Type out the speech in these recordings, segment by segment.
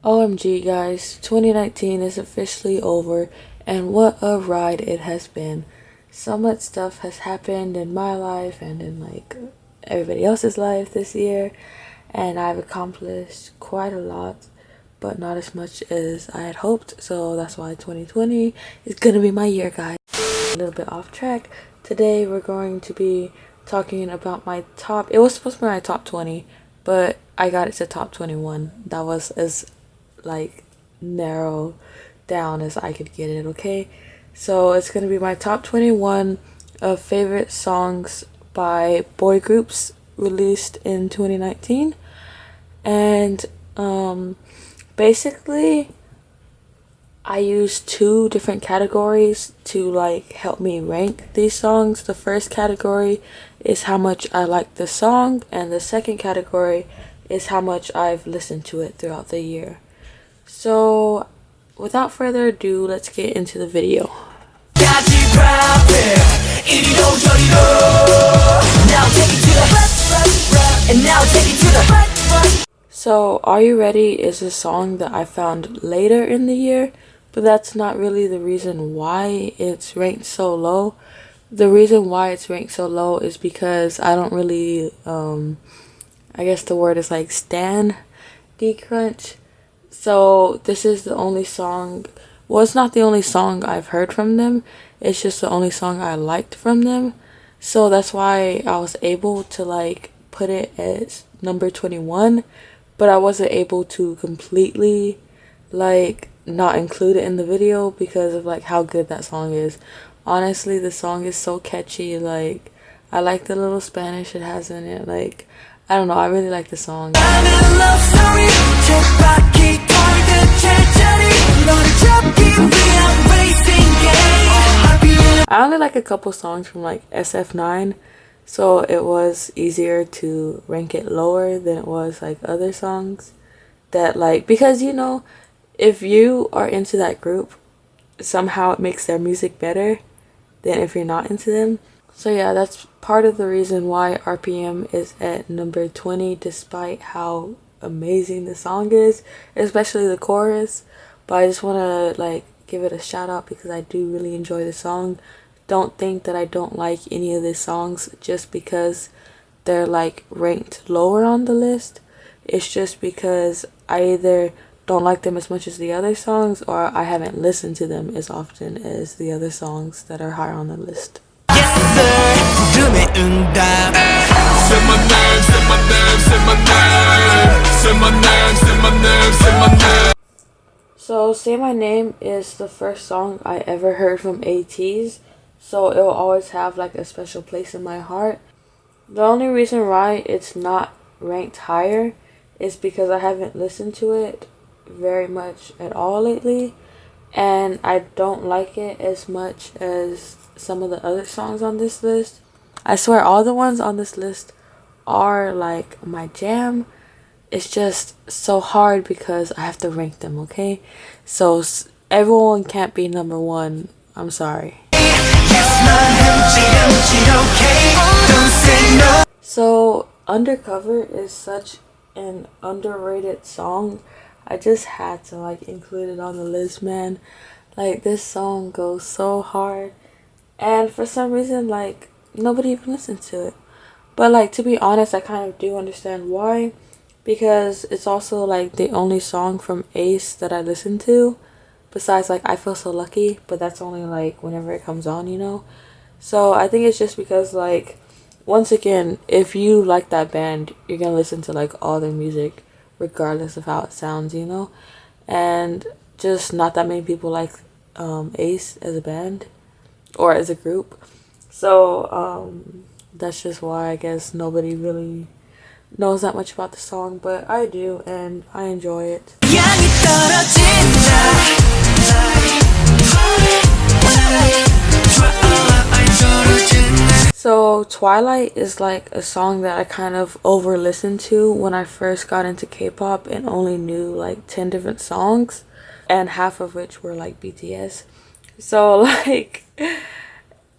OMG guys, 2019 is officially over and what a ride it has been. So much stuff has happened in my life and in like everybody else's life this year, and I've accomplished quite a lot, but not as much as I had hoped. So that's why 2020 is gonna be my year, guys. A little bit off track. Today we're going to be talking about my top, it was supposed to be my top 20, but I got it to top 21. That was as like narrow down as I could get it, okay? So it's gonna be my top 21 of favorite songs by boy groups released in 2019. And basically I used two different categories to like help me rank these songs. The first category is how much I like the song, and the second category is how much I've listened to it throughout the year. So without further ado, let's get into the video. So Are You Ready is a song that I found later in the year, but that's not really the reason why it's ranked so low. The reason why it's ranked so low is because I don't really, I guess the word is like stan D-Crunch. So this is the only song, well, it's not the only song I've heard from them, it's just the only song I liked from them. So that's why I was able to like put it as number 21, but I wasn't able to completely like not include it in the video because of like how good that song is. Honestly, the song is so catchy. Like, I like the little Spanish it has in it. Like, I don't know, I really like the song. I only like a couple songs from like SF9, so it was easier to rank it lower than it was like other songs that like, because you know, if you are into that group, somehow it makes their music better than if you're not into them. So yeah, that's part of the reason why RPM is at number 20 despite how amazing the song is, especially the chorus. But I just want to like give it a shout out because I do really enjoy the song. Don't think that I don't like any of the songs just because they're like ranked lower on the list. It's just because I either don't like them as much as the other songs, or I haven't listened to them as often as the other songs that are higher on the list. So Say My Name is the first song I ever heard from ATEEZ, so it will always have like a special place in my heart. The only reason why it's not ranked higher is because I haven't listened to it very much at all lately, and I don't like it as much as some of the other songs on this list. I swear all the ones on this list are like my jam. It's just so hard because I have to rank them, okay? So everyone can't be number one. I'm sorry. So Undercover is such an underrated song. I just had to like include it on the list, man. Like, this song goes so hard, and for some reason like nobody even listens to it. But like, to be honest, I kind of do understand why, because it's also like the only song from Ace that I listen to besides like I Feel So Lucky, but that's only like whenever it comes on, you know. So I think it's just because like, once again, if you like that band, you're gonna listen to like all their music regardless of how it sounds, you know. And just not that many people like Ace as a band or as a group. So that's just why I guess nobody really knows that much about the song, but I do and I enjoy it. So Twilight is like a song that I kind of over listened to when I first got into K-pop and only knew like 10 different songs, and half of which were like BTS. So like,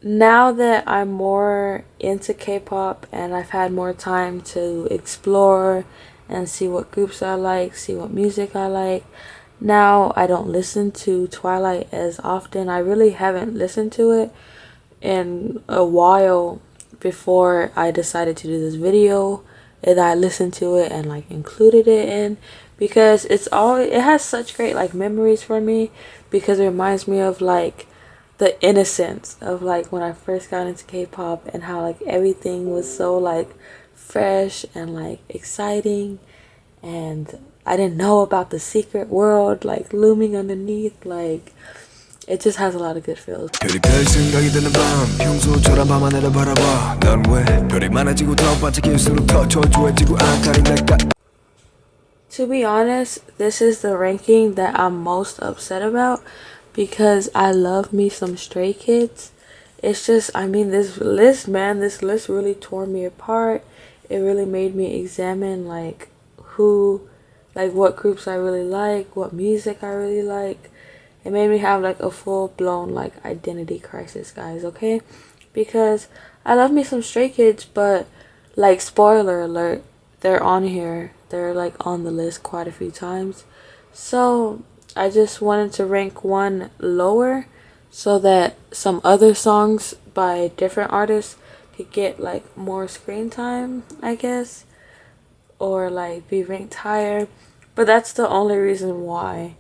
now that I'm more into K-pop and I've had more time to explore and see what groups I like, see what music I like. Now I don't listen to Twilight as often. I really haven't listened to it in a while before I decided to do this video, and I listened to it and like included it in, because it has such great like memories for me, because it reminds me of like the innocence of like when I first got into K-pop, and how like everything was so like fresh and like exciting, and I didn't know about the secret world like looming underneath. Like, it just has a lot of good feels. 별이 별 생각이 드는 밤 평소처럼 밤하늘을 바라봐 넌 왜 별이 많아지고 더 반짝일수록 더 초조해지고 안달이 날까. To be honest, this is the ranking that I'm most upset about, because I love me some Stray Kids. It's just, I mean, this list really tore me apart. It really made me examine like what groups I really like, what music I really like. It made me have like a full-blown like identity crisis, guys, okay? Because I love me some Stray Kids, but like, spoiler alert, they're on here. They're like on the list quite a few times. So I just wanted to rank one lower so that some other songs by different artists could get like more screen time, I guess, or like be ranked higher. But that's the only reason why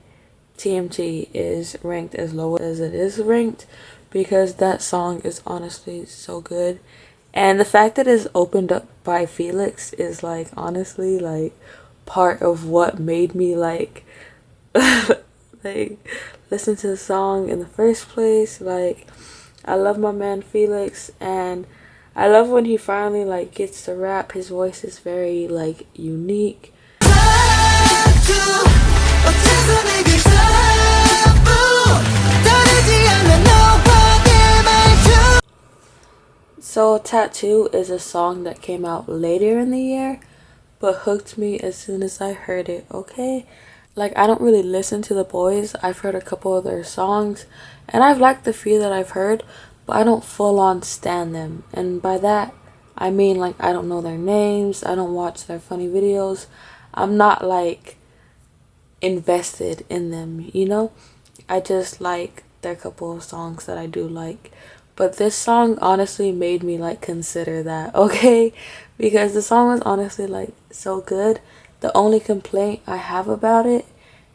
TMT is ranked as low as it is ranked, because that song is honestly so good. And the fact that it's opened up by Felix is like honestly like part of what made me like like listen to the song in the first place. Like, I love my man Felix, and I love when he finally like gets to rap. His voice is very like unique. So Tattoo is a song that came out later in the year, but hooked me as soon as I heard it, okay? Like, I don't really listen to the boys. I've heard a couple of their songs, and I've liked the few that I've heard, but I don't full on stan them. And by that, I mean like I don't know their names, I don't watch their funny videos. I'm not like invested in them, you know? I just like their couple of songs that I do like. But this song honestly made me like consider that, okay? Because the song was honestly like so good. The only complaint I have about it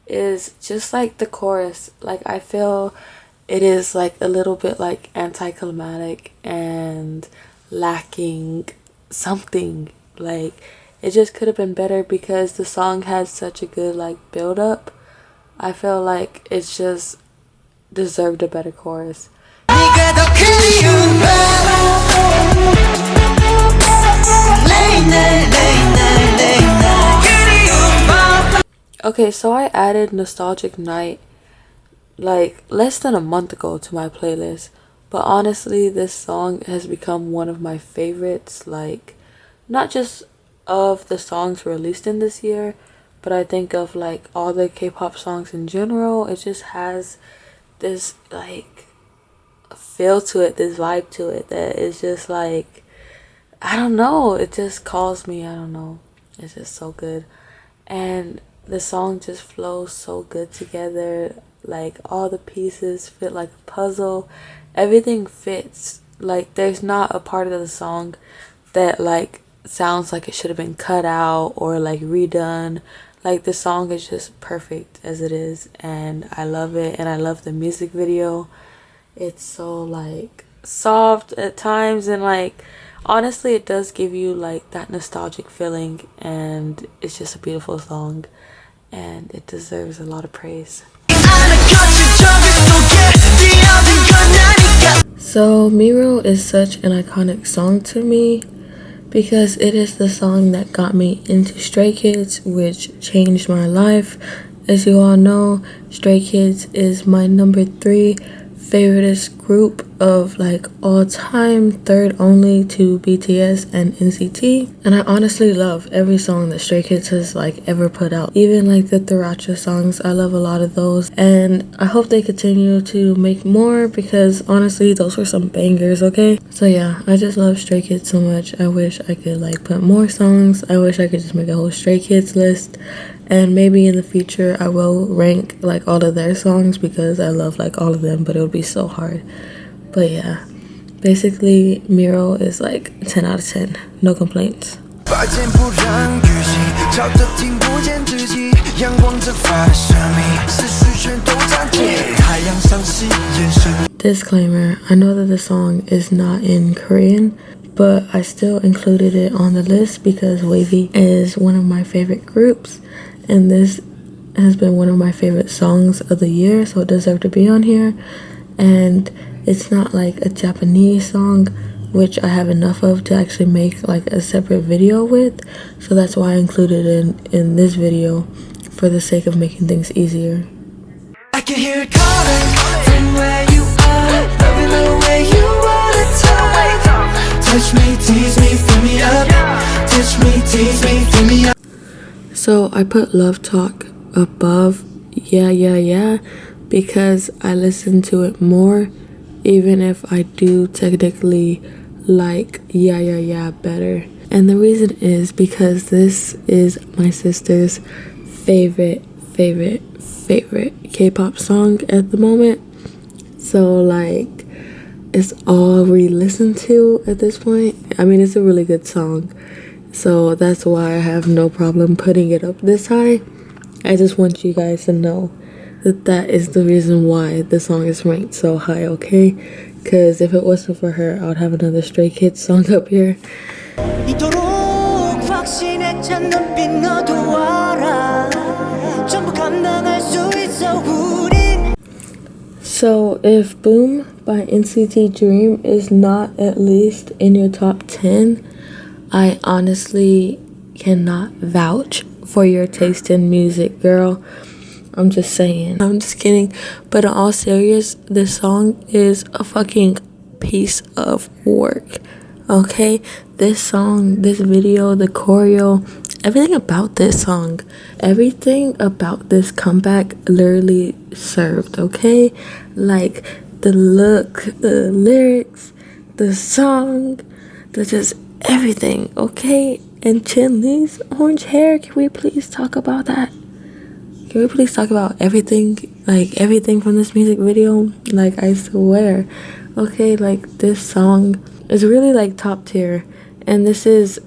is just like the chorus. Like, I feel it is like a little bit like anticlimactic and lacking something. Like, it just could have been better, because the song has such a good like build up. I feel like it's just deserved a better chorus. Okay, so I added Nostalgic Night like less than a month ago to my playlist, but honestly this song has become one of my favorites, like not just of the songs released in this year, but I think of like all the K-pop songs in general. It just has this like feel to it, this vibe to it that is just like, I don't know, it just calls me, I don't know, it's just so good. And the song just flows so good together. Like, all the pieces fit like a puzzle, everything fits. Like, there's not a part of the song that like sounds like it should have been cut out or like redone. Like, the song is just perfect as it is, and I love it. And I love the music video. It's so like soft at times, and like honestly it does give you like that nostalgic feeling, and it's just a beautiful song, and it deserves a lot of praise. So Miro is such an iconic song to me, because it is the song that got me into Stray Kids, which changed my life. As you all know, Stray Kids is my number 3 favoriteest group of like all time, third only to BTS and NCT. And I honestly love every song that Stray Kids has like ever put out. Even like the Taracha songs, I love a lot of those. And I hope they continue to make more because honestly, those were some bangers, okay? So yeah, I just love Stray Kids so much. I wish I could like put more songs. I wish I could just make a whole Stray Kids list. And maybe in the future I will rank like all of their songs because I love like all of them, but it would be so hard. But yeah, basically Miro is like 10 out of 10, no complaints. Disclaimer, I know that the song is not in Korean, but I still included it on the list because Wavy is one of my favorite groups, and this has been one of my favorite songs of the year, so it deserved to be on here. And it's not like a Japanese song, which I have enough of to actually make like a separate video with, so that's why I included it in this video for the sake of making things easier. I can hear it calling from where you are, loving the way you wanna touch me, tease me, fill me up, touch me, tease me, fill me up. So I put Love Talk above Yeah because I listen to it more, even if I do technically like Yeah better. And the reason is because this is my sister's favorite K-pop song at the moment. So like it's all we listen to at this point. I mean, it's a really good song, so that's why I have no problem putting it up this high. I just want you guys to know that that is the reason why the song is ranked so high, okay? Because if it wasn't for her, I would have another Stray Kids song up here. So if Boom by NCT Dream is not at least in your top 10, I honestly cannot vouch for your taste in music, girl. I'm just saying. I'm just kidding. But in all serious, this song is a fucking piece of work. Okay? This song, this video, the choreo, everything about this song, everything about this comeback literally served, okay? Like the look, the lyrics, the song, the just everything, okay? And Chin Lee's orange hair, can we please talk about that? Can we please talk about everything, like everything from this music video? Like, I swear, okay, like this song is really like top tier, and this is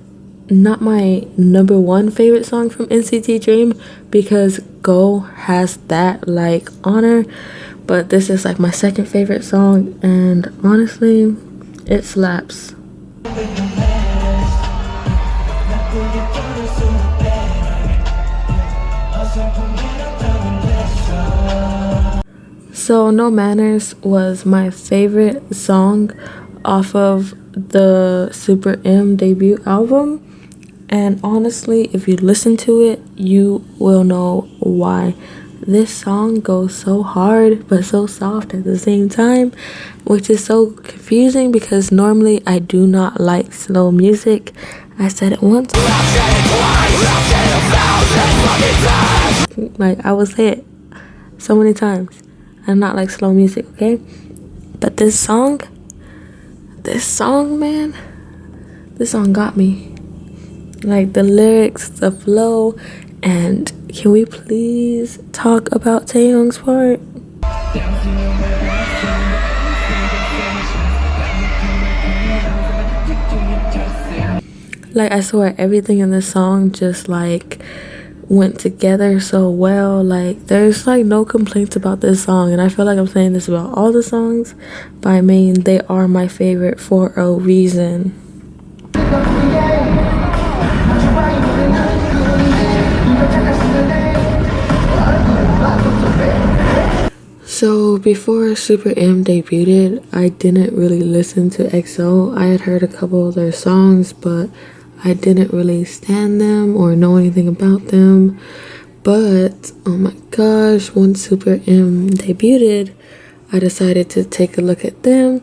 not my number one favorite song from NCT Dream because Go has that like honor, but this is like my second favorite song, and honestly, it slaps. So No Manners was my favorite song off of the Super M debut album, and honestly, if you listen to it, you will know why. This song goes so hard but so soft at the same time, which is so confusing because normally I do not like slow music. I said it once, like I will say it so many times. I do not like slow music, okay? But this song, man, this song got me. Like the lyrics, the flow, and can we please talk about Taehyung's part? Like I swear everything in this song just like went together so well. Like there's like no complaints about this song, and I feel like I'm saying this about all the songs, but I mean they are my favorite for a reason. So before Super M debuted, I didn't really listen to EXO. I had heard a couple of their songs, but I didn't really stan them or know anything about them. But oh my gosh, once Super M debuted, I decided to take a look at them.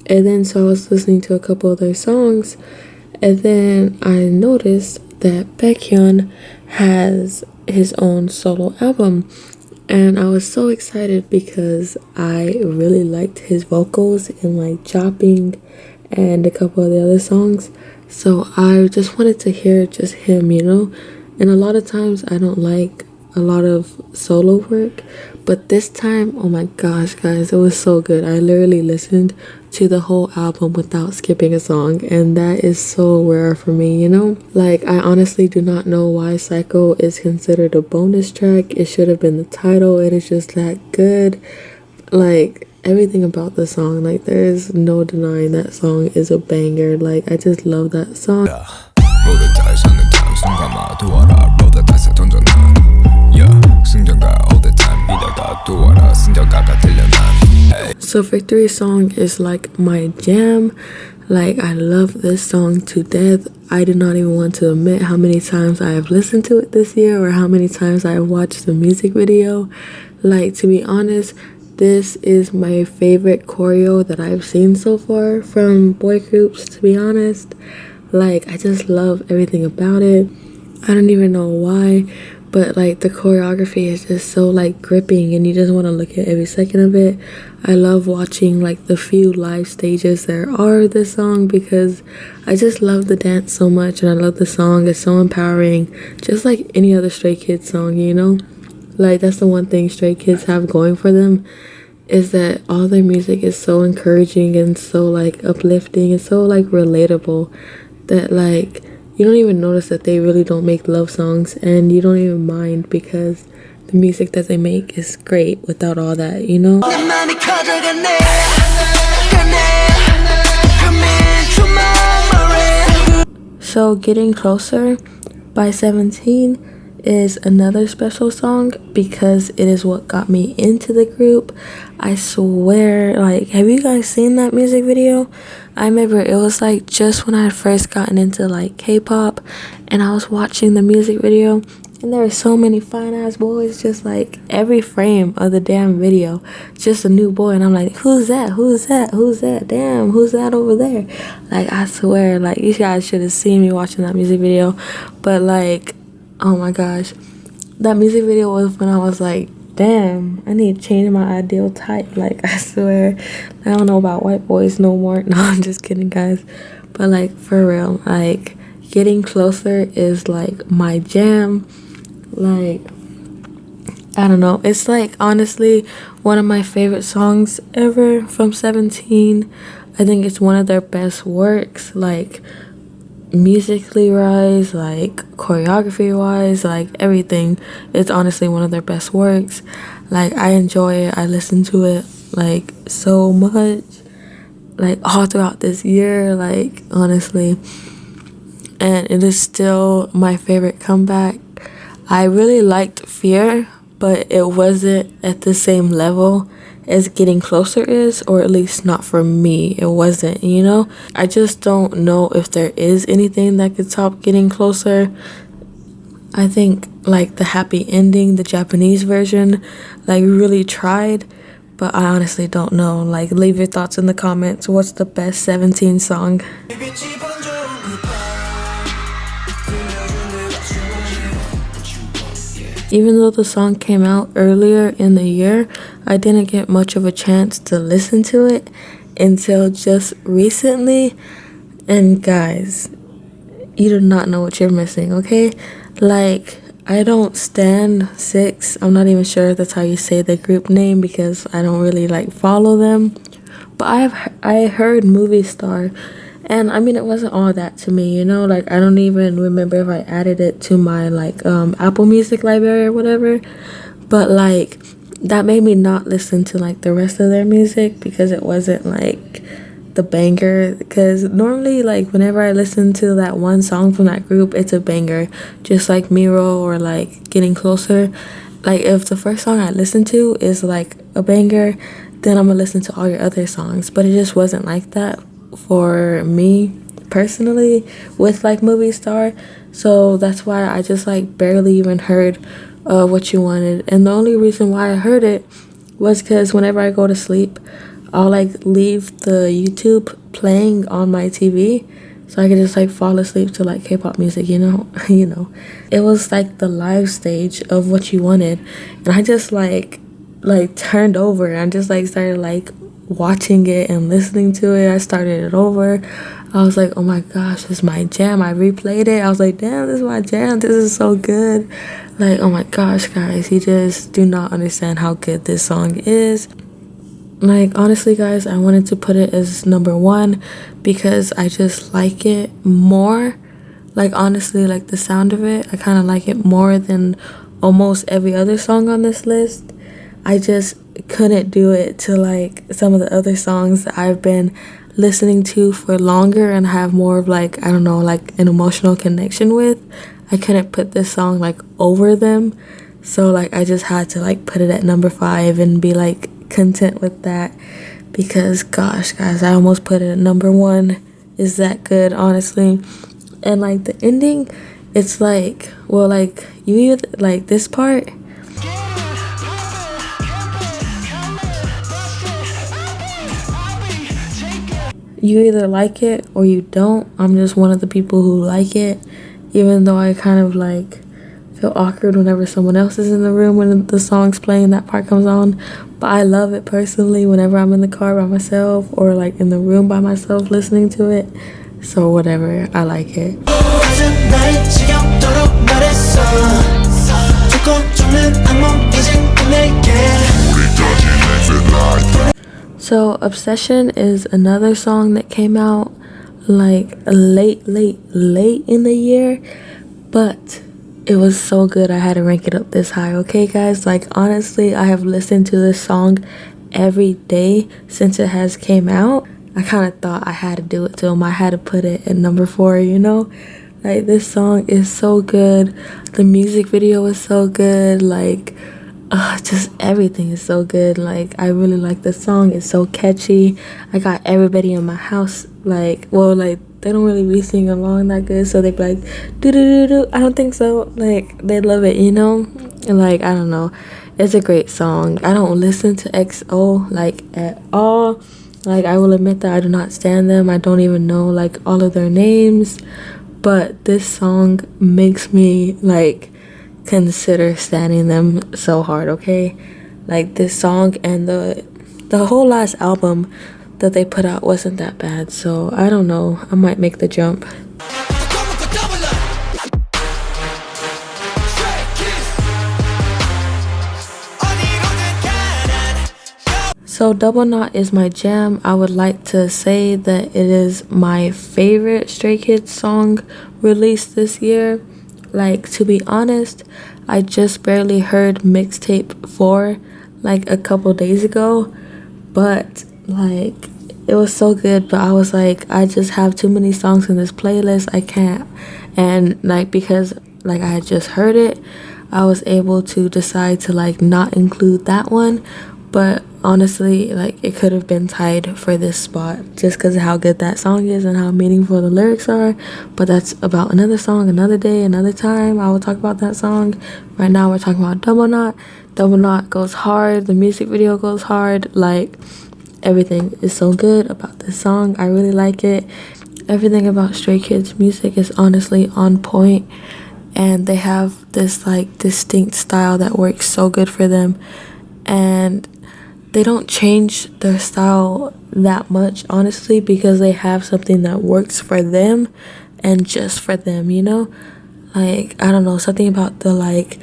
And then so I was listening to a couple of their songs, and then I noticed that Baekhyun has his own solo album. And I was so excited because I really liked his vocals in like Chopping and a couple of the other songs. So I just wanted to hear just him, you know? And a lot of times I don't like a lot of solo work, but this time, oh my gosh, guys, it was so good. I literally listened to the whole album without skipping a song, and that is so rare for me, you know? Like, I honestly do not know why Psycho is considered a bonus track. It should have been the title. It is just that good. Like, everything about the song, like, there is no denying that song is a banger. Like, I just love that song. So Victory Song is like my jam. Like, I love this song to death. I do not even want to admit how many times I have listened to it this year or how many times I have watched the music video. Like, to be honest, this is my favorite choreo that I've seen so far from boy groups, to be honest. Like, I just love everything about it. I don't even know why, but like the choreography is just so like gripping and you just want to look at every second of it. I love watching like the few live stages there are of this song because I just love the dance so much and I love the song. It's so empowering, just like any other Stray Kids song, you know? Like, that's the one thing Stray Kids have going for them, is that all their music is so encouraging and so like uplifting and so like relatable that like you don't even notice that they really don't make love songs, and you don't even mind because the music that they make is great without all that, you know? So Getting Closer by 17 is another special song because it is what got me into the group. I swear, like, have you guys seen that music video? I remember it was like just when I had first gotten into like K-pop and I was watching the music video and there were so many fine ass boys, just like every frame of the damn video, just a new boy, and I'm like, who's that? Who's that? Who's that? Damn, who's that over there? Like, I swear, like, you guys should have seen me watching that music video. But like, oh my gosh, that music video was when I was like, damn, I need to change my ideal type. Like, I swear, I don't know about white boys no more. No, I'm just kidding, guys. But like, for real, like, Getting Closer is like my jam. Like, I don't know, it's like honestly one of my favorite songs ever from 17. I think it's one of their best works, like musically wise, like choreography wise, like everything. It's honestly one of their best works. Like, I enjoy it. I listen to it like so much, like all throughout this year, like honestly, and it is still my favorite comeback. I really liked Fear, but it wasn't at the same level as Getting Closer is, or at least not for me. It wasn't, you know? I just don't know if there is anything that could top Getting Closer. I think like the happy ending, the Japanese version, like really tried, but I honestly don't know. Like, leave your thoughts in the comments. What's the best 17 song? Even though the song came out earlier in the year, I didn't get much of a chance to listen to it until just recently. And guys, you do not know what you're missing, okay? Like, I don't stand 6. I'm not even sure if that's how you say the group name because I don't really like follow them. But I heard Movie Star, and I mean, it wasn't all that to me, you know? Like, I don't even remember if I added it to my like Apple Music library or whatever. But like, that made me not listen to like the rest of their music because it wasn't like the banger. Because normally, like, whenever I listen to that one song from that group, it's a banger, just like Miro or like Getting Closer. Like, if the first song I listen to is like a banger, then I'm gonna listen to all your other songs. But it just wasn't like that for me personally with like Movie Star. So that's why I just like barely even heard What You Wanted. And the only reason why I heard it was because whenever I go to sleep, I'll like leave the YouTube playing on my TV so I could just like fall asleep to like K-pop music, you know. You know, it was like the live stage of What You Wanted, and I just like turned over and just like started like watching it and listening to it. I started it over. I was like, oh my gosh, this is my jam. I replayed it. I was like, damn, this is my jam. This is so good. Like, oh my gosh, guys, you just do not understand how good this song is. Like, honestly, guys, I wanted to put it as number one because I just like it more. Like, honestly, like the sound of it, I kind of like it more than almost every other song on this list. I just couldn't do it to like some of the other songs that I've been listening to for longer and have more of like, I don't know, like an emotional connection with. I couldn't put this song like over them. So like I just had to like put it at number 5 and be like content with that because gosh, guys, I almost put it at number 1. Is that good, honestly? And like the ending, it's like, well, like you either like this part, you either like it or you don't. I'm just one of the people who like it, even though I kind of like feel awkward whenever someone else is in the room when the song's playing, that part comes on. But I love it personally whenever I'm in the car by myself or like in the room by myself listening to it. So whatever, I like it. So Obsession is another song that came out like late in the year, but it was so good I had to rank it up this high. Okay, guys, like honestly, I have listened to this song every day since it has came out. I kind of thought I had to do it to him. I had to put it at number 4, you know? Like, this song is so good. The music video is so good. Like, just everything is so good. Like, I really like the song. It's so catchy. I got everybody in my house, like, well, like, they don't really be singing along that good, so they be like, do. I don't think so. Like, they love it, you know? And, like, I don't know. It's a great song. I don't listen to XO, like, at all. Like, I will admit that I do not stand them. I don't even know, like, all of their names. But this song makes me, like, consider standing them so hard, okay? Like, this song and the whole last album that they put out wasn't that bad. So, I don't know. I might make the jump. So Double Knot is my jam. I would like to say that it is my favorite Stray Kids song released this year. Like, to be honest, I just barely heard mixtape 4 like a couple days ago, but like it was so good. But I was like, I just have too many songs in this playlist, I can't. And like, because like I had just heard it, I was able to decide to like not include that one. But honestly, like, it could have been tied for this spot just because of how good that song is and how meaningful the lyrics are. But that's about another song, another day, another time. I will talk about that song. Right now we're talking about Double Knot. Double Knot goes hard. The music video goes hard. Like, everything is so good about this song. I really like it. Everything about Stray Kids music is honestly on point, and they have this like distinct style that works so good for them. And they don't change their style that much, honestly, because they have something that works for them and just for them, you know? Like, I don't know, something about the like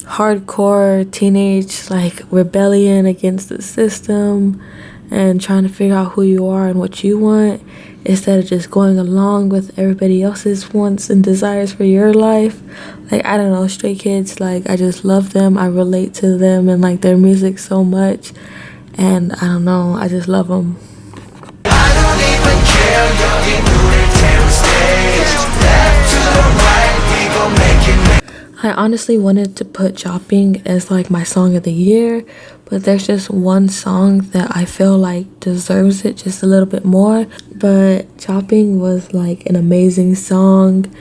hardcore teenage like rebellion against the system and trying to figure out who you are and what you want instead of just going along with everybody else's wants and desires for your life. Like, I don't know, Stray Kids, like, I just love them. I relate to them and like their music so much, and I don't know, I just love them. I don't even care, left to the right, we gon' make it. I honestly wanted to put Chopping as like my song of the year, but there's just one song that I feel like deserves it just a little bit more. But Chopping was like an amazing song.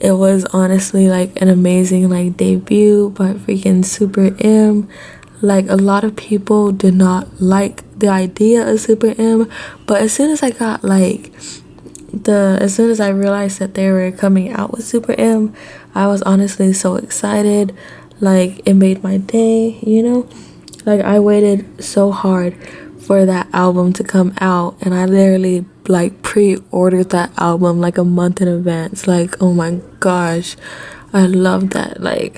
It was honestly like an amazing like debut by freaking Super M. Like, a lot of people did not like the idea of Super M, but as soon as I got like as soon as I realized that they were coming out with Super M, I was honestly so excited. Like, it made my day, you know? Like, I waited so hard for that album to come out, and I literally like pre-ordered that album like a month in advance. Like, oh my gosh, I love that. Like,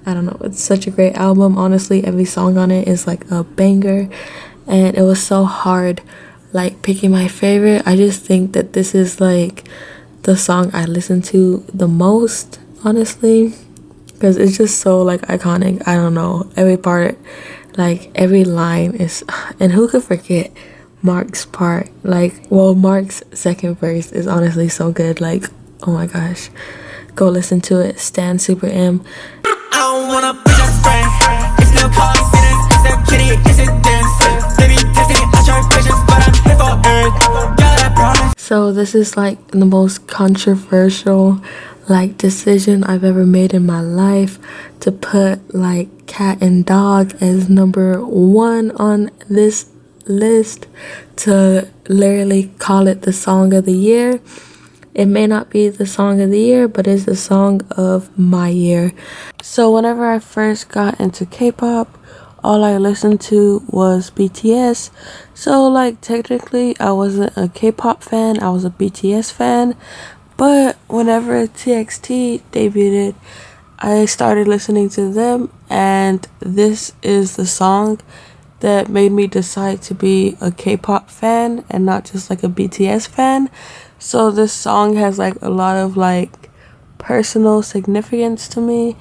I don't know, it's such a great album. Honestly, every song on it is like a banger, and it was so hard like picking my favorite. I just think that this is like the song I listen to the most, honestly, because it's just so like iconic. I don't know, every part, like every line is, and who could forget Mark's part? Like, well, Mark's second verse is honestly so good. Like, oh my gosh, go listen to it. Stan Super M. I don't wanna push a friend. It's still calling feelings. It's a kitty, it's a dance. Baby, testing, I try patience, but I'm here for earth. God, I promise. So this is like the most controversial like decision I've ever made in my life, to put like Cat and Dog as #1 on this list, to literally call it the song of the year. It may not be the song of the year, but it's the song of my year. So whenever I first got into K-pop, all I listened to was BTS. So like technically I wasn't a K-pop fan, I was a BTS fan. But whenever TXT debuted, I started listening to them, and this is the song that made me decide to be a K-pop fan and not just like a BTS fan. So this song has like a lot of like personal significance to me,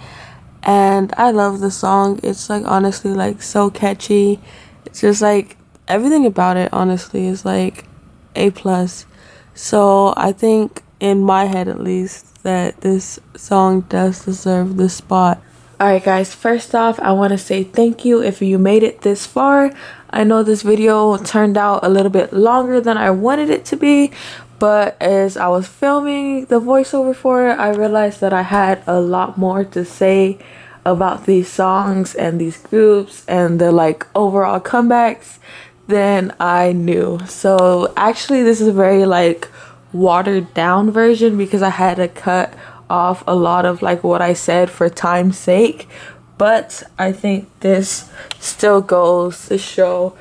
and I love the song. It's like honestly like so catchy. It's just like everything about it honestly is like A+. So I think in my head at least that this song does deserve this spot. Alright guys, first off, I want to say thank you if you made it this far. I know this video turned out a little bit longer than I wanted it to be, but as I was filming the voiceover for it, I realized that I had a lot more to say about these songs and these groups and the like overall comebacks than I knew. So actually this is a very like watered down version because I had to cut off a lot of like what I said for time's sake, but I think this still goes to show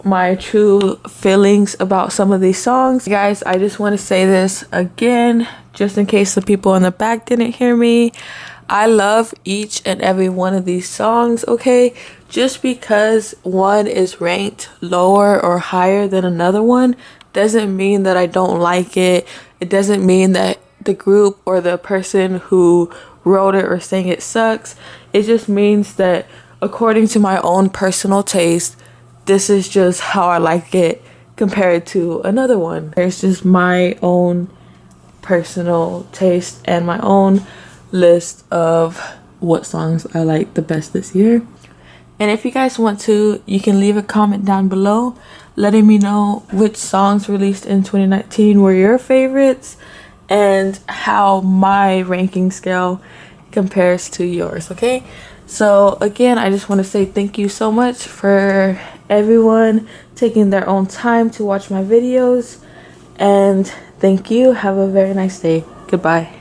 my true feelings about some of these songs. Guys, I just want to say this again just in case the people in the back didn't hear me. I love each and every one of these songs, okay? Just because one is ranked lower or higher than another one doesn't mean that I don't like it. It doesn't mean that the group or the person who wrote it or sang it sucks. It just means that according to my own personal taste, this is just how I like it compared to another one. It's just my own personal taste and my own list of what songs I like the best this year. And if you guys want to, you can leave a comment down below letting me know which songs released in 2019 were your favorites and how my ranking scale compares to yours, okay? So again, I just want to say thank you so much for everyone taking their own time to watch my videos, and thank you. Have a very nice day. Goodbye.